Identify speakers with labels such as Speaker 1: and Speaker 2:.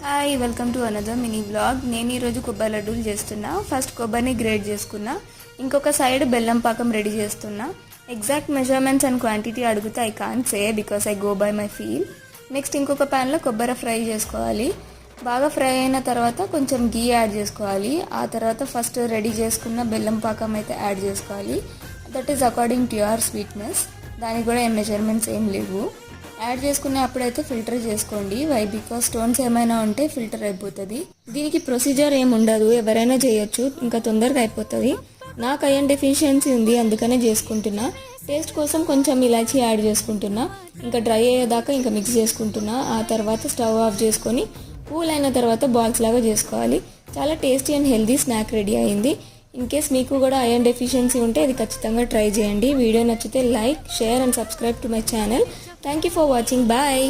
Speaker 1: Hi welcome to another mini blog. నేను ఈరోజు కొబ్బరి లడ్డూలు చేస్తున్నా. ఫస్ట్ కొబ్బరిని గ్రేట్ చేసుకున్నా, ఇంకొక సైడ్ బెల్లం పాకం రెడీ చేస్తున్నా. ఎగ్జాక్ట్ మెజర్మెంట్స్ అండ్ క్వాంటిటీ అడిగితే I can't say because I go by my feel. Next ఇంకొక ప్యాన్లో కొబ్బరి ఫ్రై చేసుకోవాలి. బాగా ఫ్రై అయిన తర్వాత కొంచెం గీ యాడ్ చేసుకోవాలి. ఆ తర్వాత ఫస్ట్ రెడీ చేసుకున్న బెల్లం పాకం అయితే యాడ్ చేసుకోవాలి. That is according to your sweetness. దానికి కూడా ఏం మెజర్మెంట్స్ ఏం లేవు. యాడ్ చేసుకునే అప్పుడైతే ఫిల్టర్ చేసుకోండి. వై బికాస్ స్టోన్స్ ఏమైనా ఉంటే ఫిల్టర్ అయిపోతుంది. దీనికి ప్రొసీజర్ ఏమి ఉండదు, ఎవరైనా చేయొచ్చు, ఇంకా తొందరగా అయిపోతుంది. నాకు ఐరన్ డెఫిషియన్సీ ఉంది, అందుకనే చేసుకుంటున్నా. టేస్ట్ కోసం కొంచెం ఇలాచీ యాడ్ చేసుకుంటున్నా. ఇంకా డ్రై అయ్యేదాకా ఇంకా మిక్స్ చేసుకుంటున్నా. ఆ తర్వాత స్టవ్ ఆఫ్ చేసుకొని కూల్ అయిన తర్వాత బాల్స్ లాగా చేసుకోవాలి. చాలా tasty and healthy snack ready అయింది. ఇన్ కేస్ మీకు కూడా ఐరన్ డెఫిషియన్సీ ఉంటే ఇది ఖచ్చితంగా ట్రై చేయండి. వీడియో నచ్చితే like, share and subscribe to my channel. Thank you for watching. Bye.